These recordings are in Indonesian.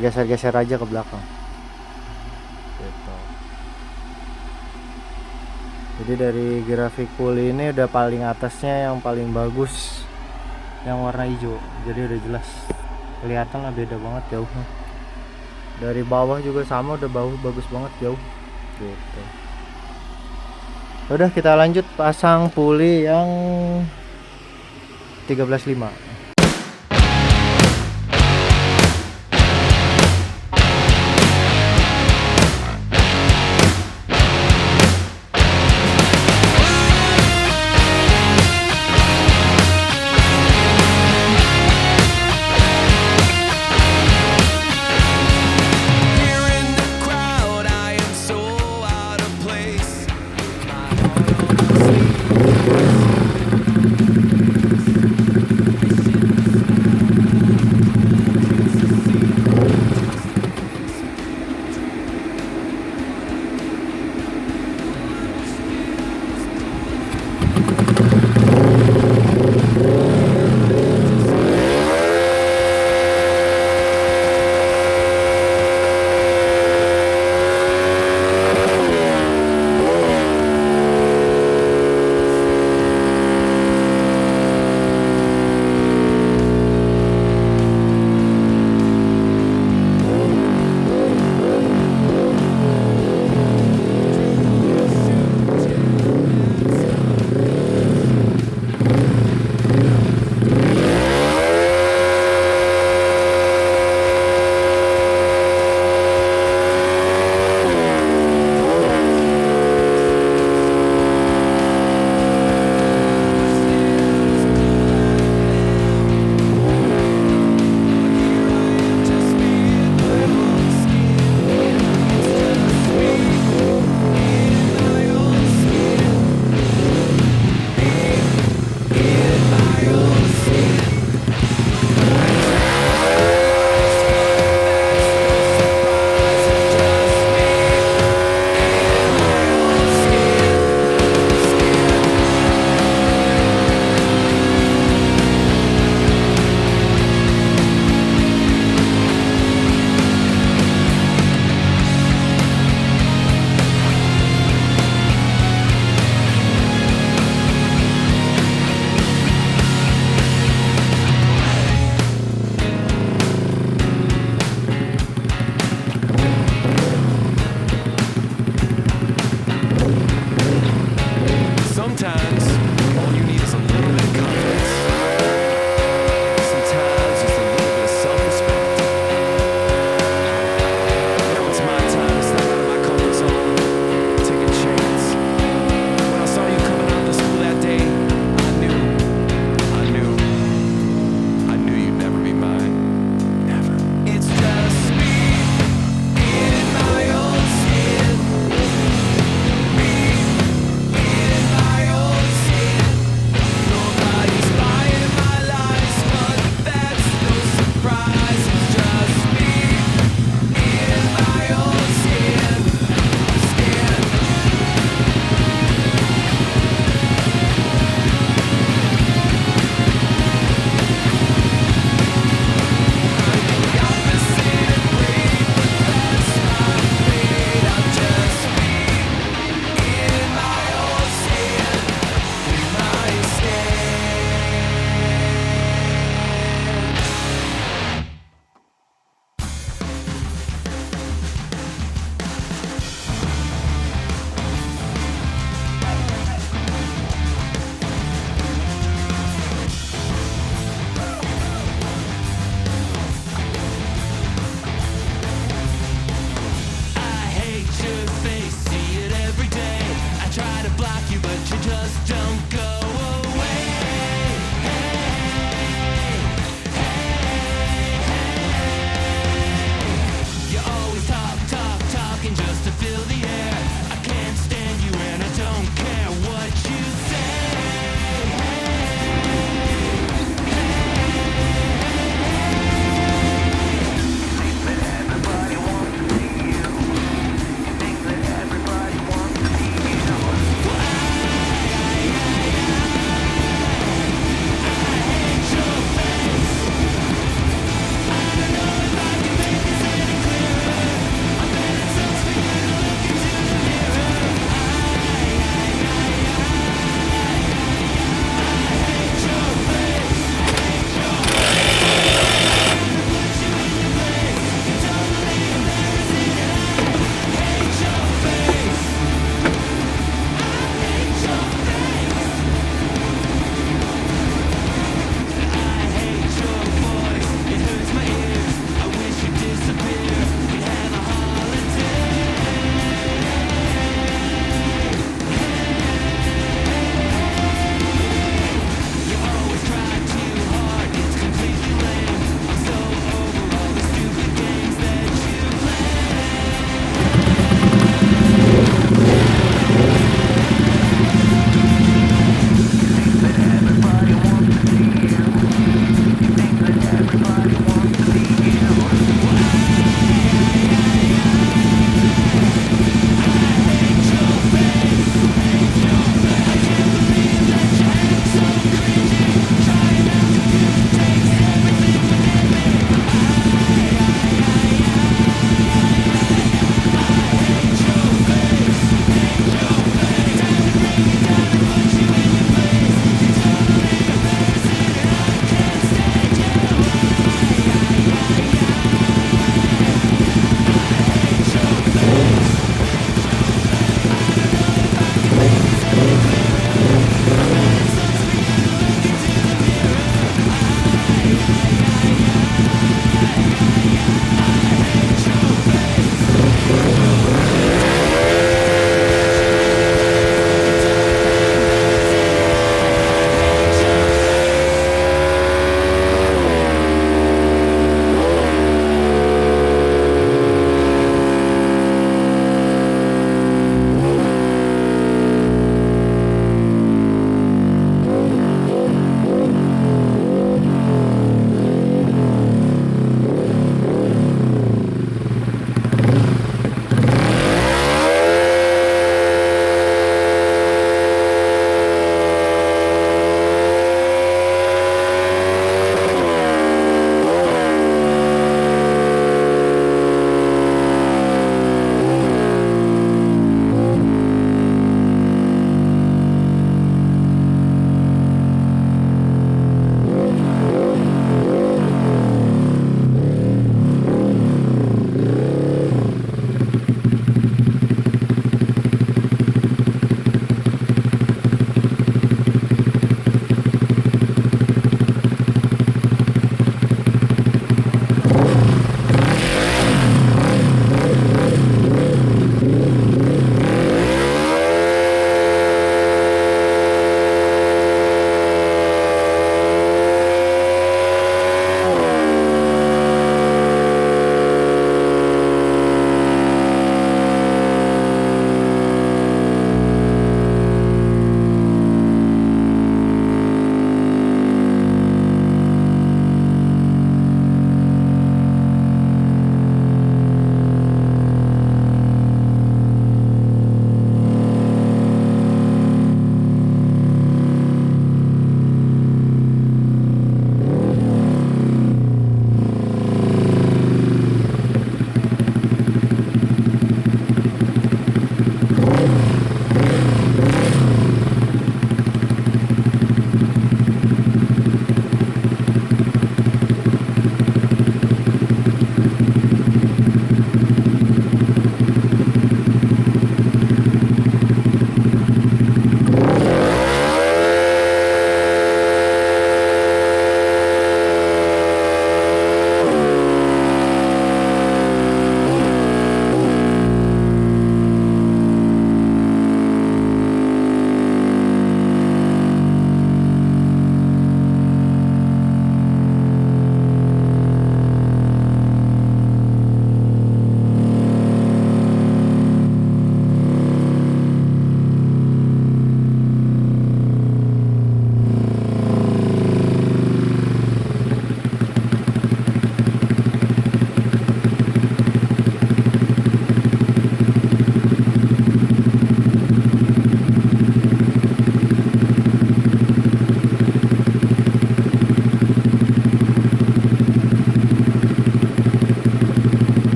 geser-geser aja ke belakang gitu. Jadi dari grafik puli ini udah paling atasnya yang paling bagus yang warna hijau, jadi udah jelas kelihatan lah, beda banget jauhnya. Dari bawah juga sama, udah bagus banget jauh gitu. Udah, kita lanjut pasang puli yang 13.5.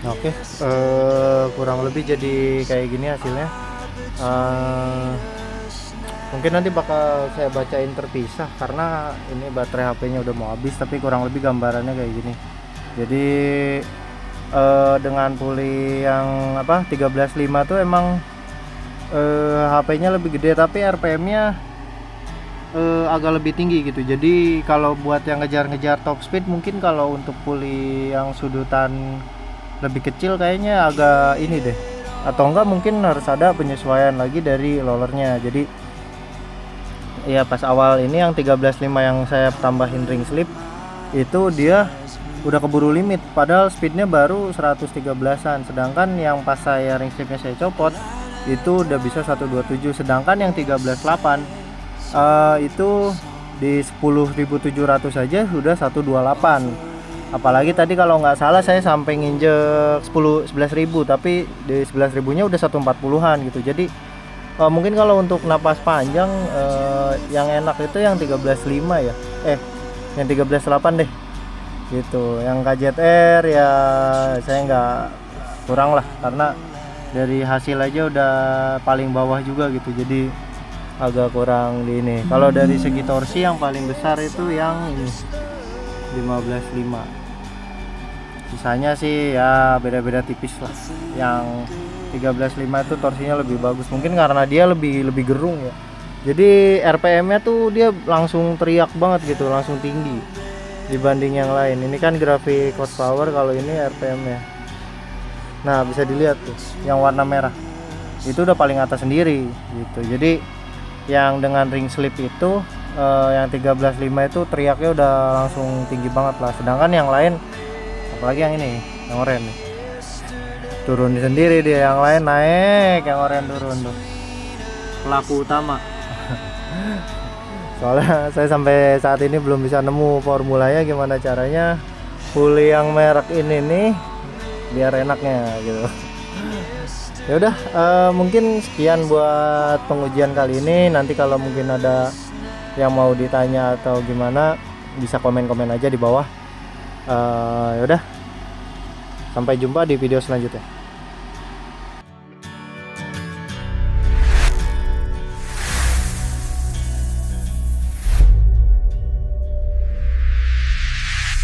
Oke, kurang lebih jadi kayak gini hasilnya. Mungkin nanti bakal saya bacain terpisah karena ini baterai HP-nya udah mau habis, tapi kurang lebih gambarannya kayak gini. Jadi dengan puli yang 13.5 tuh emang HP-nya lebih gede, tapi RPM-nya agak lebih tinggi gitu. Jadi kalau buat yang ngejar-ngejar top speed, mungkin kalau untuk puli yang sudutan lebih kecil kayaknya agak ini deh, atau enggak mungkin harus ada penyesuaian lagi dari rollernya. Jadi ya pas awal ini yang 13.5 yang saya tambahin ring slip itu dia udah keburu limit, padahal speednya baru 113an, sedangkan yang pas saya ring slipnya saya copot itu udah bisa 127, sedangkan yang 13.8 itu di 10.700 aja sudah 128. Apalagi tadi kalau nggak salah saya sampai nginjek 11.000, tapi di 11.000 nya udah 140-an gitu. Jadi mungkin kalau untuk napas panjang yang enak itu yang 13.5 ya, yang 13.8 deh gitu. Yang KZR ya saya nggak, kurang lah, karena dari hasil aja udah paling bawah juga gitu, jadi agak kurang di ini. Kalau dari segi torsi yang paling besar itu yang ini 15.5, sisanya sih ya beda-beda tipis lah. Yang 13.5 itu torsinya lebih bagus, mungkin karena dia lebih gerung ya, jadi RPM nya tuh dia langsung teriak banget gitu, langsung tinggi dibanding yang lain. Ini kan grafik horsepower, kalau ini RPM nya. Nah bisa dilihat tuh yang warna merah itu udah paling atas sendiri gitu. Jadi yang dengan ring slip itu yang 13.5 itu teriaknya udah langsung tinggi banget lah, sedangkan yang lain, apalagi yang ini, yang oranye nih, turun sendiri dia, yang lain naik, yang oranye turun tuh, pelaku utama. Soalnya saya sampai saat ini belum bisa nemu formulanya gimana caranya puli yang merek ini nih biar enaknya gitu. Ya udah, mungkin sekian buat pengujian kali ini. Nanti kalau mungkin ada yang mau ditanya atau gimana bisa komen-komen aja di bawah. Ya udah, sampai jumpa di video selanjutnya.